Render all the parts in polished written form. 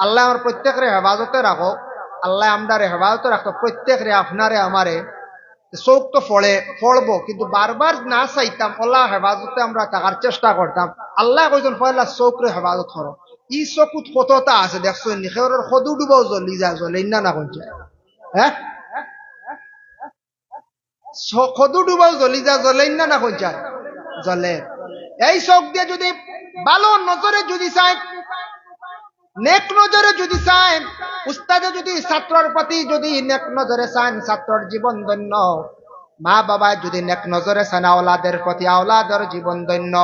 আল্লাহ আমার প্রত্যেকের হেফাজতে রাখো, আল্লাহ আমদারে হেফাজতে রাখো, প্রত্যেকরে আপনারে আমারে। চোখ তো ফড়বো, কিন্তু বারবার না চাইতাম, আল্লাহ হেফাজতে আমরা থাকার চেষ্টা করতাম। আল্লাহ কইছেন পয়লা চোখরে হেফাজত করো। ই চকুত কতটা আছে দেখছো, নিখেরের সদু ডুবাও জ্বলি যায়, জ্বলেন না কইছে, হ্যাঁ সদু ডুবাও জ্বলি যায়, জ্বলেন না কইছে, জ্বলে। এই চোখ দিয়ে যদি ভালো নজরে যদি চাই, নেক নজরে যদি চাই, উস্তাদে যদি ছাত্রের প্রতি যদি নেক নজরে চান, ছাত্রের জীবন ধন্য। মা বাবা যদি নেক নজরে চান, আওলাদের প্রতি আওলাদের জীবন ধন্য।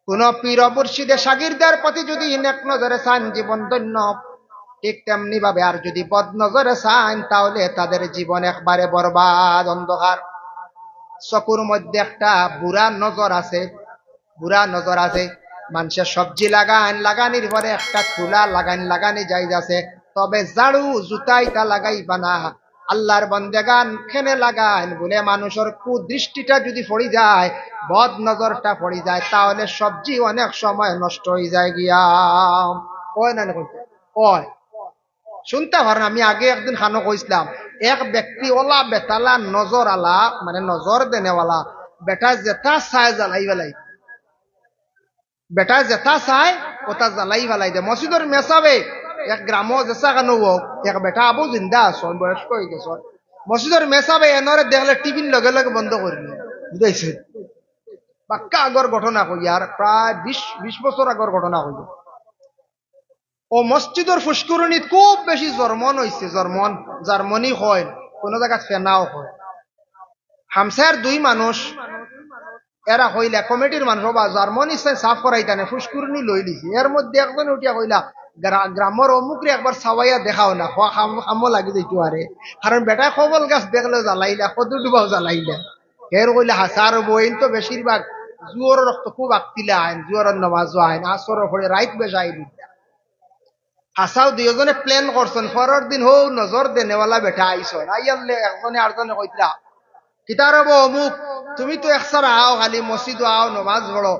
কোন পীর মুর্শিদে শাগিরদের প্রতি যদি নেক নজরে চান, জীবন ধন্য। ঠিক তেমনি ভাবে আর যদি বদ নজরে চান, তাহলে তাদের জীবন একবারে বরবাদ, অন্ধকার। চকুর মধ্যে একটা বুড়া নজর আছে, বুড়া নজর আছে। মানুষের সবজি লাগানির পরে একটা খোলা লাগানি যাই আছে, তবে ঝাড়ু জুতাইটা লাগাইবা না। আল্লাহর বন্দেগান খেনে লাগান বলে মানুষের কুদৃষ্টিটা যদি পড়ে যায়, বদ নজরটা পড়ে যায়, তাহলে সবজি অনেক সময় নষ্ট হয়ে যায় গিয়া। ওই না ওই শুনতে পারেন, আমি আগে একদিন খানো কইছিলাম, এক ব্যক্তি ওলা বেতালা নজর আলা, মানে নজর দেনেওয়ালা বেটা যেটা চায় জ্বালাই বেলাই, বেটা যেটা চায় ওটা জ্বালাই বেলাই দে। মসজিদের মেসাবে এক গ্রাম যেসা কেন হোক, এক বেটা আবু জিন্দা আসন, বয়স্ক হয়ে গেছ, মসজিদের মেসাবে এনরে দেখলে টিভির লগে লগে বন্ধ করে নিয়ে, বুঝাইছে? পাক্কা আগর ঘটনা কই, আর প্রায় 20 বছর আগর ঘটনা কই। ও মসজিদের ফুসকুরনিত খুব বেশি জর্মন হয়েছে, জর্মন জার্মনি হয়, কোন জায়গা ফেনাও হয়। হামসার দুই মানুষ এরা হইলা কমিটির মানুষ, বা জার্মনি সাফ করাইতানে ফুসকুরনি লই লিছি। এর মধ্যে একজন উঠিয়া কইলা, গ্রামের অমুকরে একবার সাবাইয়া দেখাও না, খামো লাগি দিতো আরে, কারণ বেটা কবল গাছ দেখলে জ্বালাইলা, কদু ডুবাও জ্বালাইলা। এর কইলা হাসার বইন তো বেশিরভাগ জুয়োর রক্ত খুব আকতিলা আইন, জুয়োরের নমাজও আইন, আসর হয়ে রাইত বেজাই হাসাও। দুইজনে প্ল্যান করছেন, পরের দিন হো নজর দেনেওয়ালা বেটা আইসন, আইয়ালে একজনে আরেকজনে কইতরা, কিতার হবো অমুক, তুমি তো একসারা আও, খালি মসজিদ আও, নমাজ পড়ো,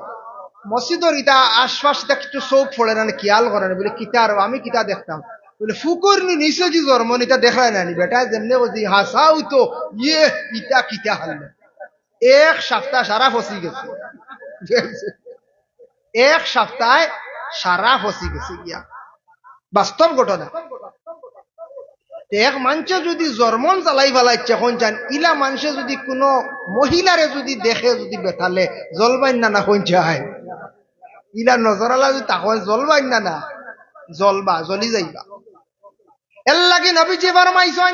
মসজিদের ইটা আশপাশ একটু চোখ পড়ে না, খেয়াল করে না। বলে কিতার, আমি কিতা দেখতাম, বলে ফুকুর নিচে যে জন্মনিটা দেখায় না বেটা, যেমনি বলছি হাসাও তো ইয়ে ইটা কিতা হারলে। এক সপ্তাহ সারা ফসি গেছে, এক সপ্তাহে সারা ফসি গেছে গিয়া, বাস্তব ঘটনা। এক মানুষে যদি জর্মন জ্বালাই ফেলাইছে, এখন চান ইলা মানুষে যদি কোনো মহিলারে যদি দেখে যদি বেতালে জলবাইন না কোন চায়, ইলা নজরালা যদি তখন জলবাইন না জলবা, জ্বলি যাইবা। এর লাগে নবীজি ফরমাইছেন,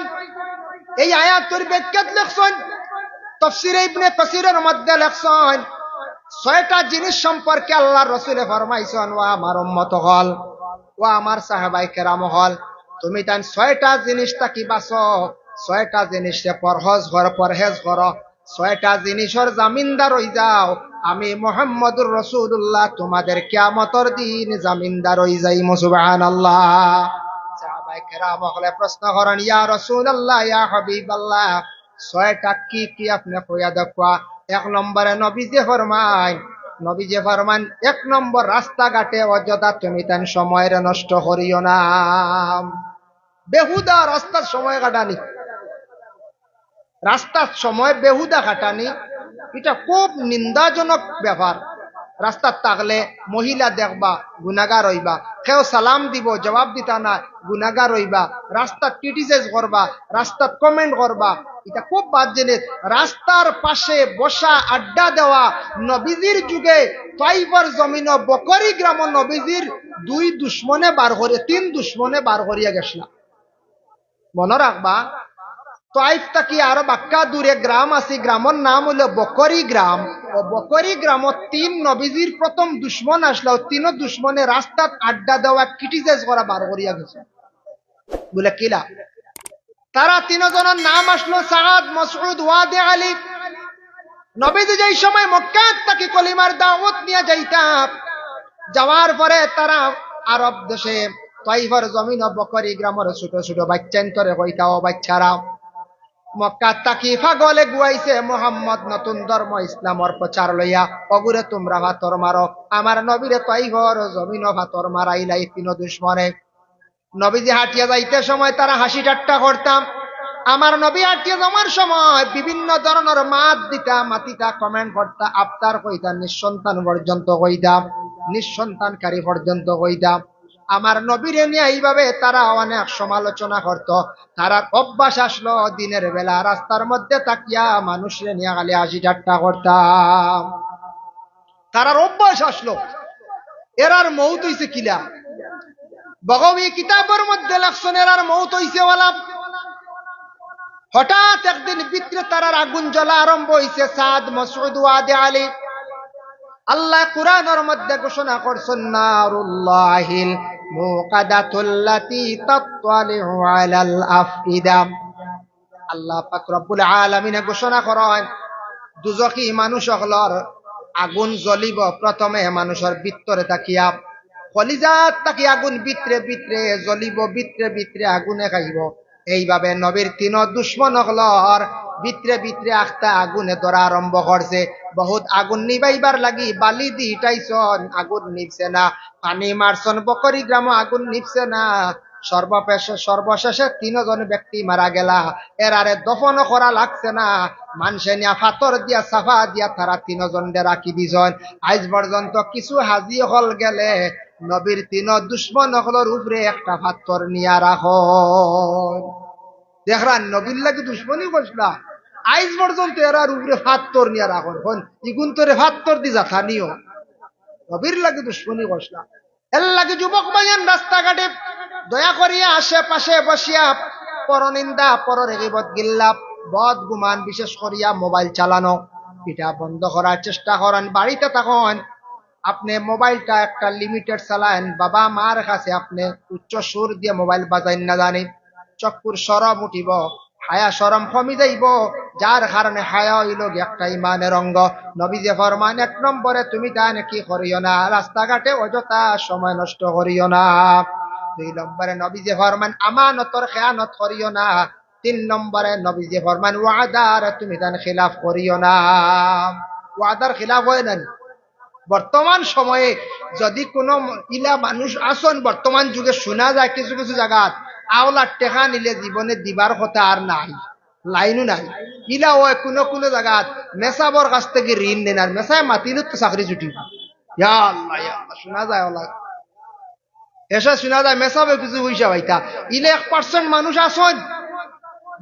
এই আয়াতের ব্যাখ্যাত লেখছেন, তাফসীরে ইবনে কাসিরের মধ্যে লেখছেন, 6টা জিনিস সম্পর্কে আল্লাহ রাসূলে ফরমাইছেন, ওয়া আমার উম্মত হল, ওয়া আমার সাহাবায়ে কেরাম হল, তুমি তান 6টা জিনিসটা কি বাঁচো, 6টা জিনিসে পরহেজ করো, 6টা জিনিসের জামিনদার হই যাও, আমি মুহাম্মদুর রাসূলুল্লাহ তোমাদের কিয়ামতের দিন জামিনদার হই যাইমু। সুবহানাল্লাহ। সাহাবায়ে কেরাম হলে প্রশ্ন করেন, ইয়া রাসূলুল্লাহ, ইয়া হাবিবাল্লাহ, 6টা কি কি আপনি কইয়া দেখবা। 1 নম্বরে নবীজি ফরমান 1 নম্বর, রাস্তাঘাটে অযথা তুমি তান সময়ের নষ্ট করিও না। বেহুদা রাস্তার সময় কাটানি, রাস্তার সময় বেহুদা কাটানি, এটা খুব নিন্দাজনক ব্যাপার। রাস্তার থাকলে মহিলা দেখবা, গুনাহগার হইবা, কেউ সালাম দিব জবাব দিতা না, গুনাহগার হইবা, রাস্তা ক্রিটিসাইজ করবা, রাস্তা কমেন্ট করবা, এটা খুব বাদ জিনিস। রাস্তার পাশে বসা আড্ডা দেওয়া, নবীজির যুগে তাইফের জমিন বকরি গ্রাম নবীজির 2 দুশ্মনে বার করে, 3 দুশ্মনে বার করিয়া গেছিল। মনে রাখবা, তাইফ থাকি আরো বাক্কা দূরে গ্রাম আছে, গ্রামের নাম হলো বকরি গ্রাম। ও বকরি গ্রামত 3 নবীজির প্রথম দুশ্মন আসলো, 3 দুশ্মনে রাস্তাত আড্ডা দেওয়া, ক্রিটিসাইজ করা বার করিয়া গেছে। বলে কিলা, তারা 3 জনের নাম আসলো সাদ, মাসউদ, ওয়াদি, আলী। নবীজি যেই সময় মক্কা থেকে কলিমার দাওয়াত নিয়ে যাইতাম, যাওয়ার পরে তারা আরব দেশে তাইফের জমিন বকরি গ্রামের ছোট ছোট বাচ্চান্তরে কইতাও, বাচ্চারা মক্কা তাকি ফাগলে গুয়াইছে মোহাম্মদ নতুন ধর্ম ইসলামর প্রচার লইয়া অগুরে তোমরা ভাতর মারো আমার নবীরে তাই ঘর জমিন ভাতর মারাইলাই তিন দুশ্মনে। নবীজি হাঁটিয়া যাইতে সময় তারা হাসি ঠাট্টা করতাম, আমার নবী হাঁটিয়া যাওয়ার সময় বিভিন্ন ধরনের মাত দিতা, মাতিতা, কমেন্ট করতা, আফতার কইতা, নিঃসন্তান পর্যন্ত কইতা, নিঃসন্তানকারী পর্যন্ত কইতা। আমার নবীরে নিয়ে এইভাবে তারা অনেক সমালোচনা করত। তারার অভ্যাস আসলো দিনের বেলা রাস্তার মধ্যে তাকিয়া মানুষরে নিয়ে খালি হাসি ঠাট্টা করতাম। তারার অভ্যাস আসলো। এরার মৌত হইছে কিলা বগবী কিতাবের মধ্যে লাগছেন, এরার মৌত হইছে ওয়ালা হঠাৎ একদিন ভিতরে তারার আগুন জ্বলা আরম্ভ হইছে। সাদ মাসউদ ওয়াদে আলী আল্লাহ কুরআনের মধ্যে ঘোষণা করছেন নারুল্লাহিল মুকাদাতুল্লাতী তাত্তালিউ আলাল আফইদা। আল্লাহ পাক রব্বুল আলামিন ঘোষণা করেন দুজখী মানুষ হলর আগুন জ্বলিব প্রথমে মানুষের ভিতরে তাকিয়া, কলিজাত তাকি আগুন ভিতরে ভিতরে জ্বলিব, ভিতরে ভিতরে আগুনে খাইব। এইভাবে নবীর তিন দুশ্মন হলর ভিতরে ভিতরে আখতা আগুনে ধরা আরম্ভ করছে। বহুত আগুন নিবাইবার লাগি বালি দি ইটাইছন, আগুন নিভছে না। পানি মারছন বকরি গ্রাম, আগুন নিভছে না। সর্বশেষে তিনজন ব্যক্তি মারা গেলা, এরারে দফন করা লাগছে না। মানুষে নিয়া ফাতর দিয়া সাফা দিয়া তারা তিনজন রাখি দিছন। আজ পর্যন্ত কিছু হাজি হল গেলে নবীর তিন দুশ্মন হলর উপরে একটা ফাতর নিয়া রাখ। দেখরা নবীর লাগে দুশ্মনী করছিলা, আজ পর্যন্ত এরার উপরে ফাতর নিয়া রাখন। ইগুন তোরে ফাতর দি যাথানিও নবীর লাগে দুশ্মনী করছিলা। এর লাগে যুবক ভাইয়ান রাস্তাঘাটে দয়া করিয়া আশেপাশে বসিয়া পরনিন্দা পরের গীবত গিল্লাপ বদ গুমান বিশেষ করিয়া মোবাইল চালানো এটা বন্ধ করার চেষ্টা করেন। বাড়িতে তখন আপনি মোবাইলটা একটা লিমিটেড চালান। বাবা মার কাছে আপনি উচ্চ সুর দিয়ে মোবাইল বাজাইন না জানি, চক্ষুর সরম উঠিব, হায়া সরম কমি যাইব। যার কারণে হায়া হইল একটা ইমানের অঙ্গ। নবী যে ফরমান, এক নম্বরে তুমি তা নাকি করিও না রাস্তাঘাটে অযথা সময় নষ্ট করিও না। দুই নম্বরে নবী যে ফরমান আমানতর খেয়ানত করিও না। তিন নম্বরে নবী যে ফরমান ওয়াদার তুমি তার খিলাফ করিও না। ওয়াদার খিলাফ হয় না। বর্তমান সময়ে যদি কোনো ইলা মানুষ আসন বর্তমান যুগে শোনা যায় কিছু কিছু জায়গা আওলার টেকা নিলে জীবনে দিবার কথা আর নাই, লাইনও নাই। ইলা হয় কোনো কোনো জায়গা মেসাবর কাছ থেকে ঋণ নেন, আর মেসায় মাতিল তো চাকরি ছুটি শোনা যায়। ওলা এসে শোনা যায় মেসাবে কিছু হইসা ভাইতা ইলে 1% মানুষ আসন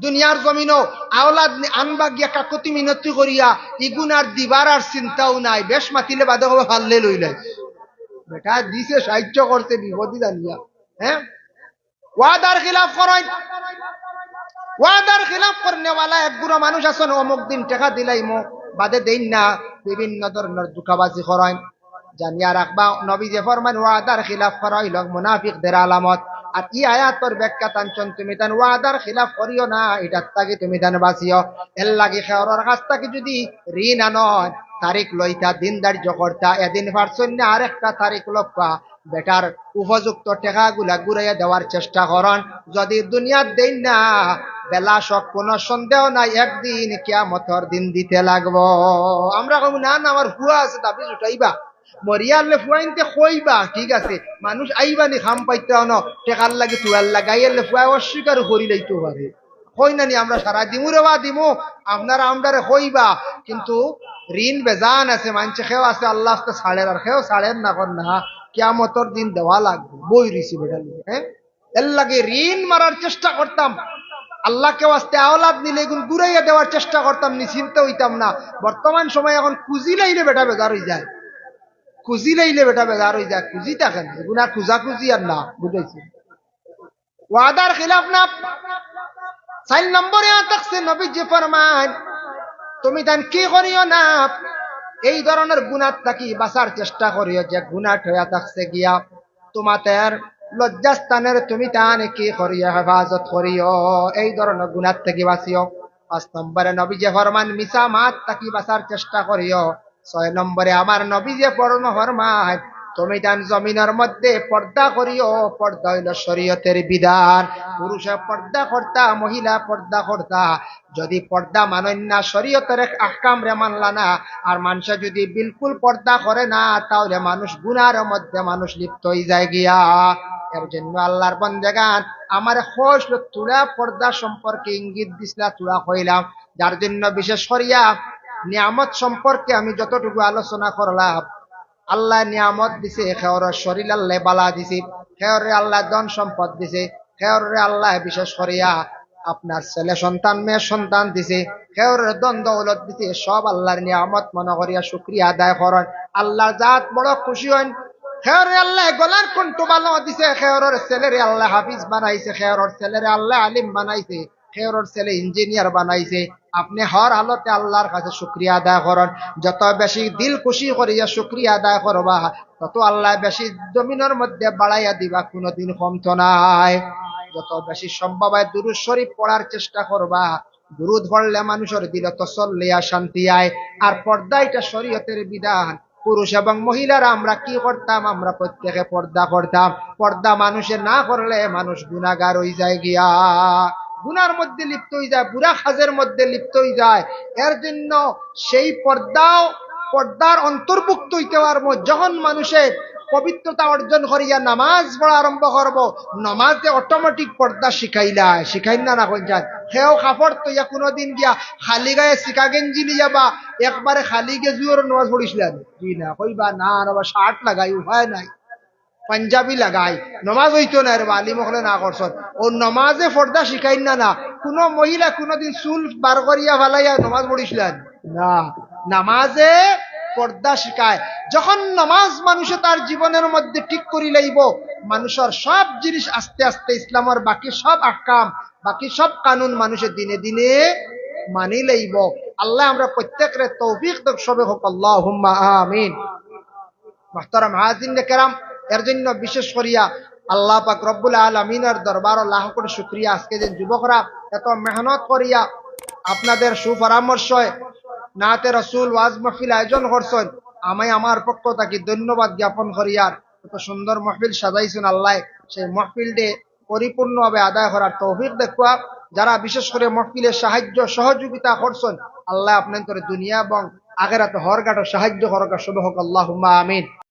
দুনিয়ার জমিনও আওলাদ আনবা গিয়া কাকতি মিনতি করিয়া ইগুন আর দিবার আর চিন্তাও নাই। বেশ মাতিলে বাদে হবে ফাললে লইলে বেটা দিছে সাহায্য করতে বিপদই জানিয়া। হ্যাঁ, ওয়াদার খিলাফ করেন। ওয়াদার খিলাফ করনেওয়ালা এক গুড়া মানুষ আছেন, অমুক দিন টাকা দিলাই মো বাদে দেন না, বিভিন্ন ধরনের দুঃখাবাজি করেন। জানিয়া রাখবা নবী যে ফরমান ওয়াদার খিলাফ করা হইল মুনাফিকদের আলামত। আর ই আয়াতর ব্যাখ্যা টানছন তুমি তান ওয়াদার খিলাফ করিও না, এটার তাকে তুমি তান বাঁচিও। এর লাগে খেওয়ার কাছ থেকে যদি ঋণ আনন তারিখ লইতা দিন ধার্য করতা, এদিন পারছন না আরেকটা তারিখ লপ্পা বেটার উপযুক্ত টাকা গুলা ঘুরাইয়া দেওয়ার চেষ্টা করন। যদি দুনিয়ার দেন না বেলা সব কোনো সন্দেহ নাই একদিন কিয়ামতের দিন দিতে লাগবো। আমরা কব না না আমার হুয়া আছে দাবি উঠাইবা মরিয়ালে ফুয়াইনতে কইবা ঠিক আছে, মানুষ আইবানি খাম পাইতে ন টেকার লাগে তুয়ার লাগাইলে ফুয়া অস্বীকার করি লাইতে পারে। কই নানি আমরা সারা দিমু রে বা দিমু, আপনারা আমরারে কইবা কিন্তু ঋণ বেজান আছে, মানছে খেও আছে আল্লাহ ছাড়ের আর খেও ছাড়ের না কর না কিয়ামতের দিন দেওয়া লাগবে বই রিসি বেটা। হ্যাঁ, এর লাগে ঋণ মারার চেষ্টা করতাম, আল্লাহকে ওয়াস্তে আওলাদ নিলে এগুলো ঘুরাইয়া দেওয়ার চেষ্টা করতাম, নিশ্চিন্ত হইতাম না। বর্তমান সময় এখন খুঁজি লাইলে বেটা বেজার হয়ে যায়, খুঁজি লাইলে বেটা বেজার হয়ে যায়। খুঁজি থাকেন এগুলা খুঁজা খুঁজি আর না, বুঝাইছি। ওয়াদার খিলাফ না। 4 নম্বরে থাকছে নবী যে ফরমান তুমি তান কি করিও না এই ধরনের গুনাহ থাকি বাঁচার চেষ্টা করিও, যে গুনাহ হইয়া থাকছে গিয়া তোমাদের লজ্জাস্থানের তুমি তান কি করিও হেফাজত করিও, এই ধরনের গুনাহ থেকে বাঁচিও। 5 নম্বরে নবী যে ফরমান মিছা মাত থাকি বাঁচার চেষ্টা করিও। 6 নম্বরে আমার নবী যে পরম ফরমান তুমি তান জমিনের মধ্যে পর্দা করিও, পর্দা হইল শরীয়তের বিধান। পুরুষে পর্দা করতা, মহিলা পর্দা করতা। যদি পর্দা মানেন না, শরীয়তের আহকাম রে মানলা না, আর মানুষে যদি বিলকুল পর্দা করে না, তাহলে মানুষ গুনার মধ্যে মানুষ লিপ্ত হয়ে যায় গিয়া। এর জন্য আল্লাহর বন্দেগান আমার খোঁজ তুলা পর্দা সম্পর্কে ইঙ্গিত দিছিলা, তুলা কইলাম, যার জন্য বিশেষ করিয়া নিয়ামত সম্পর্কে আমি যতটুকু আলোচনা করলাম। আল্লাহ নিয়ামত দিছে, খেয়রের শরীর আল্লাহ বালা দিছে, খেয়রে আল্লাহ ধন সম্পদ দিছে, খেয়রে আল্লাহ বিশেষ করিয়া আপনার ছেলে সন্তান মেয়ে সন্তান দিছে, খেয়রের ধন দৌলত দিছে। সব আল্লাহর নিয়ামত মনে করিয়া শুকরিয়া আদায় করেন, আল্লাহর জাত বড় খুশি হন। খেয়রে আল্লাহ গলার কণ্ঠ ভালো দিছে, খেয়রের ছেলেরে আল্লাহ হাফিজ বানাইছে, খেয়রের ছেলেরে আল্লাহ আলিম বানাইছে, খেয়রের ছেলে ইঞ্জিনিয়ার বানাইছে। আপনি হর হালতে আল্লাহর কাছে শুকরিয়া আদায় করেন। যত বেশি দিল খুশি করিয়া শুকরিয়া আদায় করবা, তত আল্লাহ বেশি জমিনের মধ্যে বাড়াইয়া দিবা, কোনোদিন কমতো নাই। যত বেশি সম্ভব হয় দুরূদ শরীফ পড়ার চেষ্টা করবা। দুরূদ পড়লে মানুষের দিলে তসল্লিয়া শান্তি আয়। আর পর্দা এটা শরীয়তের বিধান। পুরুষ এবং মহিলারা আমরা কি করতাম? আমরা প্রত্যেকে পর্দা করতাম। পর্দা মানুষে না করলে মানুষ গুনাহগার হয়ে যায় গিয়া, গুনার মধ্যে লিপ্ত হয়ে যায়, বুড়া কাজের মধ্যে লিপ্ত হয়ে যায়। এর জন্য সেই পর্দার অন্তর্ভুক্ত হইতে পারবো যখন মানুষের পবিত্রতা অর্জন করিয়া নামাজ পড়া আরম্ভ করব। নামাজে অটোমেটিক পর্দা শিখাই না কই যান। সেও কাপড় তৈয়া কোনোদিন গিয়া খালি গায়ে শিকা গেঞ্জি নিয়ে যাবা, একবারে খালি গেজুর নামাজ পড়িছিলেন জি না কইবা না, আবার শার্ট লাগাই উপায় নাই, পাঞ্জাবি লাগাই নমাজ হইতো না। আর আলিম হলে না করছেন ও নমাজে পর্দা শিখাই না। কোন মহিলা কোনদিন চুল বার করিয়া ফালাইয়া নমাজ পড়িছিলেন না। নামাজে পর্দা শিখায়। যখন নামাজ মানুষে তার জীবনের মধ্যে ঠিক করি লইব, মানুষের সব জিনিস আস্তে আস্তে ইসলামের বাকি সব আহকাম, বাকি সব কানুন মানুষের দিনে দিনে মানি লইব। আল্লাহ আমরা প্রত্যেকের তৌফিক দেখ, সবে হোক আল্লাহুম্মা আমিন। মুহতারাম হাজিরিন কেরাম, এর জন্য বিশেষ করিয়া আল্লাহ পাক রব্বুল আলামিনের দরবার লাখ কোটি শুকরিয়া। আজকে যে যুবকরা এত মেহনত করিয়া আপনাদের সুপরামর্শে নাতে রসুল ওয়াজ মাহফিল আয়োজন করছেন, আমি আমার পক্ষ থেকে ধন্যবাদ জ্ঞাপন করিয়ার। এত সুন্দর মাহফিল সাজাইছেন আল্লাহ, সেই মাহফিলটি পরিপূর্ণভাবে আদায় করার তৌফিক দেখুয়া। যারা বিশেষ করে মাহফিলের সাহায্য সহযোগিতা করছেন, আল্লাহ আপনাদের দুনিয়া এবং আখিরাতে হরগাটা সাহায্য করক, শুভ হোক আল্লাহুম্মা আমিন।